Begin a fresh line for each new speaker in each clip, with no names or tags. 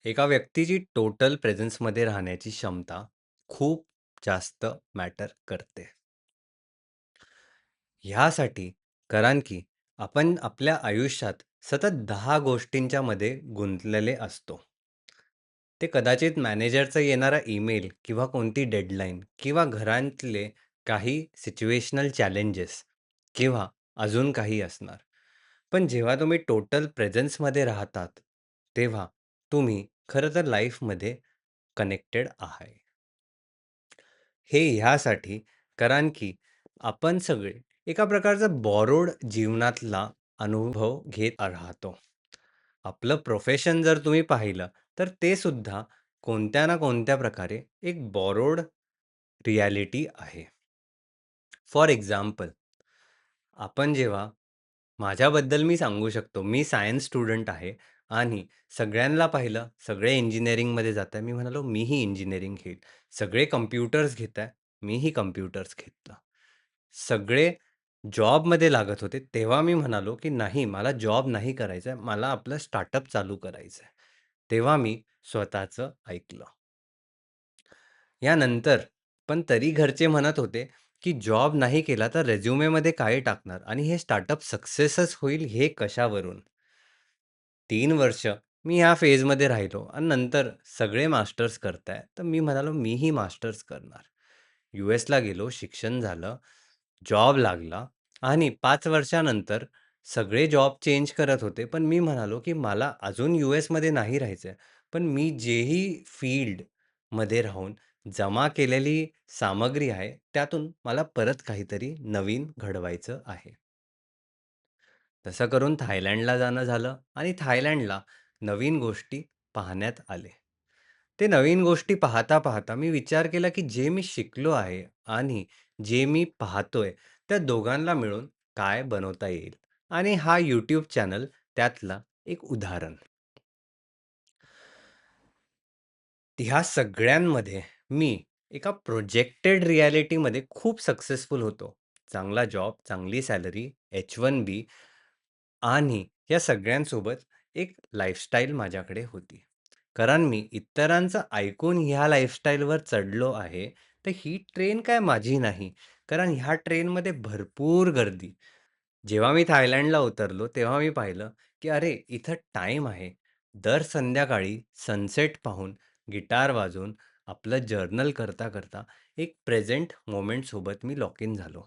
एका व्यक्तीची टोटल प्रेझन्समध्ये राहण्याची क्षमता खूप जास्त मॅटर करते. ह्यासाठी कारण की आपण आपल्या आयुष्यात सतत 10 गोष्टींच्या मध्ये गुंतलेले असतो. ते कदाचित मॅनेजरचा येणारा ईमेल किंवा कोणती डेडलाईन किंवा घरातले काही सिच्युएशनल चॅलेंजेस किंवा अजून काही असणार. पण जेव्हा तुम्ही टोटल प्रेझन्समध्ये राहतात, तेव्हा तुम्ही खरं तर लाईफमध्ये कनेक्टेड आहे. हे ह्यासाठी कारण की आपण सगळे एका प्रकारचा बॉरोड जीवनातला अनुभव घेत राहतो. आपलं प्रोफेशन जर तुम्ही पाहिलं, तर ते सुद्धा कोणत्या ना कोणत्या प्रकारे एक बॉरोड रिॲलिटी आहे. फॉर एक्झाम्पल, आपण जेव्हा माझ्याबद्दल मी सांगू शकतो. मी सायन्स स्टुडंट आहे आणि सगळ्यांना पाहिलं, सगळे इंजिनिअरिंगमध्ये जात आहे. मी म्हणालो, "मीही इंजिनिअरिंग घेईल." सगळे कॉम्प्युटर्स घेत आहे, मीही कॉम्प्युटर्स घेतलं. सगळे जॉबमध्ये लागत होते, तेव्हा मी म्हणालो, की "नाही, मला जॉब नाही करायचा आहे. मला आपलं स्टार्टअप चालू करायचं आहे." तेव्हा मी स्वतःचं ऐकलं. यानंतर पण तरी घरचे म्हणत होते, की "जॉब नाही केला तर रिझ्यूमेमध्ये काय टाकणार आणि हे स्टार्टअप सक्सेसच होईल हे कशावरून?" 3 वर्ष मी ह्या फेजमध्ये राहिलो आणि नंतर सगळे मास्टर्स करताय, तर मी म्हणालो मीही मास्टर्स करणार. यूएसला गेलो, शिक्षण झालं, जॉब लागला आणि 5 वर्षानंतर सगळे जॉब चेंज करत होते. पण मी म्हणालो, की मला अजून यूएसमध्ये नाही राहायचंय. पण मी जेही फील्डमध्ये राहून जमा केलेली सामग्री आहे, त्यातून मला परत काहीतरी नवीन घडवायचं आहे. तसं करून थायलंडला जाणं झालं आणि थायलंडला नवीन गोष्टी पाहण्यात आले. ते नवीन गोष्टी पाहता-पाहता मी विचार केला, की जे मी शिकलो आहे आणि जे मी पाहतोय, त्या दोघांना मिळून काय बनवता येईल? आणि हा YouTube चॅनल त्यातला एक उदाहरण. ह्या सगळ्यांमध्ये मी एका प्रोजेक्टेड रिॲलिटीमध्ये खूप सक्सेसफुल होतो. चांगला जॉब, चांगली सॅलरी, H-1B आणि या सगळ्यांसोबत एक लाईफस्टाईल माझ्याकडे होती. कारण मी इतरांचं ऐकून ह्या लाईफस्टाईलवर चढलो आहे, तर ही ट्रेन काय माझी नाही. कारण ह्या ट्रेनमध्ये भरपूर गर्दी. जेव्हा मी थायलंडला उतरलो, तेव्हा मी पाहिलं, की अरे, इथं टाईम आहे. दर संध्याकाळी सनसेट पाहून, गिटार वाजवून, आपलं जर्नल करता-करता एक प्रेझेंट मोमेंटसोबत मी लॉक इन झालो.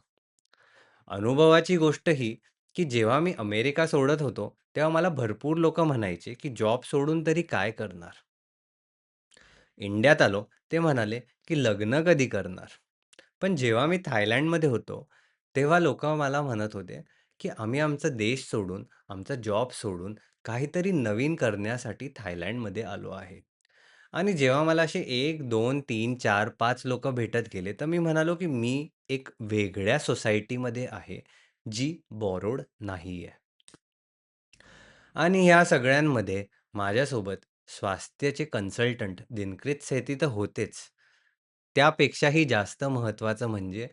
अनुभवाची गोष्ट ही, की जेव्हा मी अमेरिका सोडत होतो, तेव्हा मला भरपूर लोकं म्हणायचे, की "जॉब सोडून तरी काय करणार?" इंडियात आलो, ते म्हणाले, की "लग्न कधी करणार?" पण जेव्हा मी थायलंडमध्ये होतो, तेव्हा लोकं मला म्हणत होते, की "आम्ही आमचा देश सोडून, आमचा जॉब सोडून काहीतरी नवीन करण्यासाठी थायलंडमध्ये आलो आहे." आणि जेव्हा मला असे 1, 2, 3, 4, 5 लोकं भेटत गेले, तर मी म्हणालो, की मी एक वेगळ्या सोसायटीमध्ये आहे, जी बॉरोड नाहीये. आणि ह्या सगळ्यांमध्ये माझ्यासोबत स्वास्थ्याचे कन्सल्टंट दिनकृत सेठी तर होतेच. त्यापेक्षाही जास्त महत्त्वाचं म्हणजे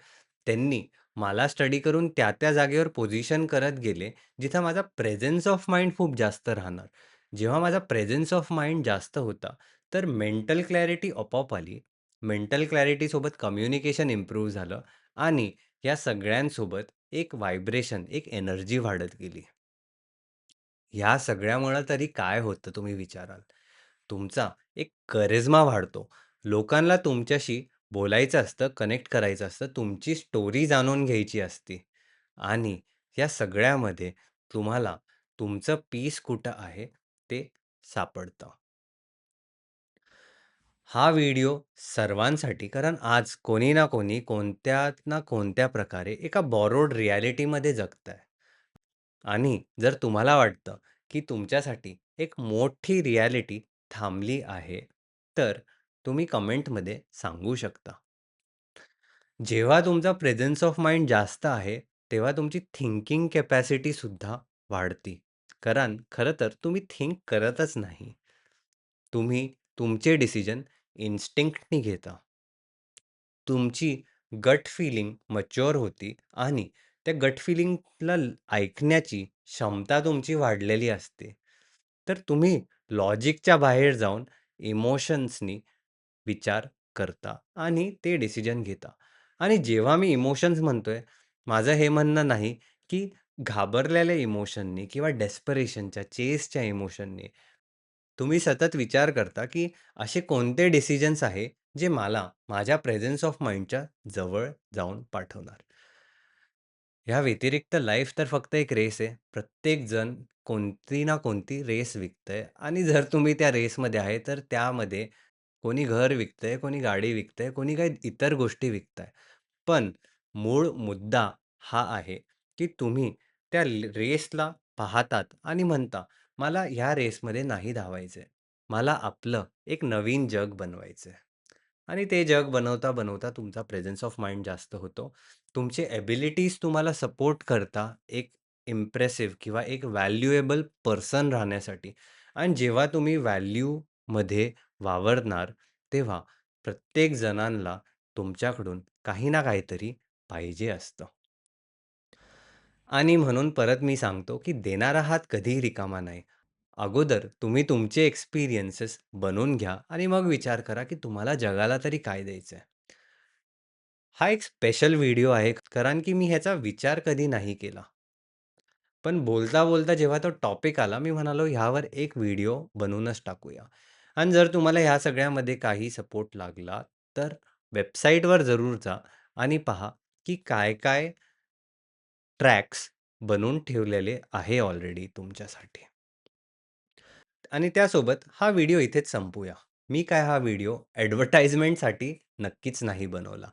त्यांनी मला स्टडी करून त्या जागेवर पोझिशन करत गेले, जिथं माझा प्रेझन्स ऑफ माइंड खूप जास्त राहणार. जेव्हा माझा प्रेझन्स ऑफ माइंड जास्त होता, तर मेंटल क्लॅरिटी आपोआप आली. मेंटल क्लॅरिटीसोबत कम्युनिकेशन इम्प्रूव्ह झालं आणि या सगळ्यांसोबत एक व्हायब्रेशन, एक एनर्जी वाढत गेली. ह्या सगळ्यामुळं तरी काय होतं तुम्ही विचाराल? तुमचा एक करिश्मा वाढतो. लोकांना तुमच्याशी बोलायचं असतं, कनेक्ट करायचं असतं, तुमची स्टोरी जाणून घ्यायची असते आणि या सगळ्यामध्ये तुम्हाला तुमचं पीस कुठं आहे ते सापडतं. हा व्हिडिओ सर्वांसाठी कारण आज कोणी ना कोणी कोणत्या ना कोणत्या प्रकारे एका बॉरोड रिॲलिटीमध्ये जगतंय. आणि जर तुम्हाला वाटतं, की तुमच्यासाठी एक मोठी रिॲलिटी थांबली आहे, तर तुम्ही कमेंटमध्ये सांगू शकता. जेव्हा तुमचा प्रेझन्स ऑफ माइंड जास्त आहे, तेव्हा तुमची थिंकिंग कॅपॅसिटीसुद्धा वाढते. कारण खरं तर तुम्ही थिंक करतच नाही. तुम्ही तुमचे डिसिजन इन्स्टिंक्टनी घेता. तुमची गट फीलिंग मॅच्युअर होती आणि त्या गट फीलिंगला ऐकण्याची क्षमता तुमची वाढलेली असते. तर तुम्ही लॉजिकच्या बाहेर जाऊन इमोशन्सनी विचार करता आणि ते डिसिजन घेता. आणि जेव्हा मी इमोशन्स म्हणतोय, माझं हे म्हणणं नाही, की घाबरलेल्या इमोशननी किंवा डेस्परेशनच्या, चेसच्या इमोशननी तुम्ही सतत विचार करता, की असे कोणते डिसिजन्स आहे, जे मला माझ्या प्रेझन्स ऑफ माइंडच्या जवळ जाऊन पाठवणार. ह्या व्यतिरिक्त लाईफ तर फक्त एक रेस आहे. प्रत्येक जण कोणती ना कोणती रेस विकतंय आणि जर तुम्ही त्या रेसमध्ये आहे, तर त्यामध्ये कोणी घर विकतंय, कोणी गाडी विकतंय, कोणी काही इतर गोष्टी विकताय. पण मूळ मुद्दा हा आहे, की तुम्ही त्या रेसला पाहतात आणि म्हणता, "मला ह्या रेसमध्ये नाही धावायचंय. मला आपलं एक नवीन जग बनवायचंय." आणि ते जग बनवता-बनवता तुमचा प्रेझन्स ऑफ माइंड जास्त होतो. तुमचे एबिलिटीज तुम्हाला सपोर्ट करता एक इम्प्रेसिव्ह किंवा एक व्हॅल्युएबल पर्सन राहण्यासाठी आणि जेव्हा तुम्ही व्हॅल्यूमध्ये वावरणार, तेव्हा प्रत्येक जणांना तुमच्याकडून काही ना काहीतरी पाहिजे असतं. आणि म्हणून परत मी सांगतो, की देणारा हात कधीही रिकामा नाही. अगोदर तुम्ही तुमचे एक्सपिरियन्सेस बनवून घ्या आणि मग विचार करा, की तुम्हाला जगाला तरी काय द्यायचंय. हा एक स्पेशल व्हिडिओ आहे, कारण की मी ह्याचा विचार कधी नाही केला. पण बोलता-बोलता जेव्हा तो टॉपिक आला, मी म्हणालो ह्यावर एक व्हिडिओ बनवूनच टाकूया. आणि जर तुम्हाला ह्या सगळ्यामध्ये काही सपोर्ट लागला, तर वेबसाईटवर जरूर जा आणि पहा, की काय-काय ट्रॅक्स बनवून ठेवलेले आहे ऑलरेडी तुमच्यासाठी. आणि त्यासोबत हा व्हिडिओ इथेच संपवूया. मी काय हा व्हिडिओ ॲडव्हर्टाइजमेंटसाठी नक्कीच नाही बनवला.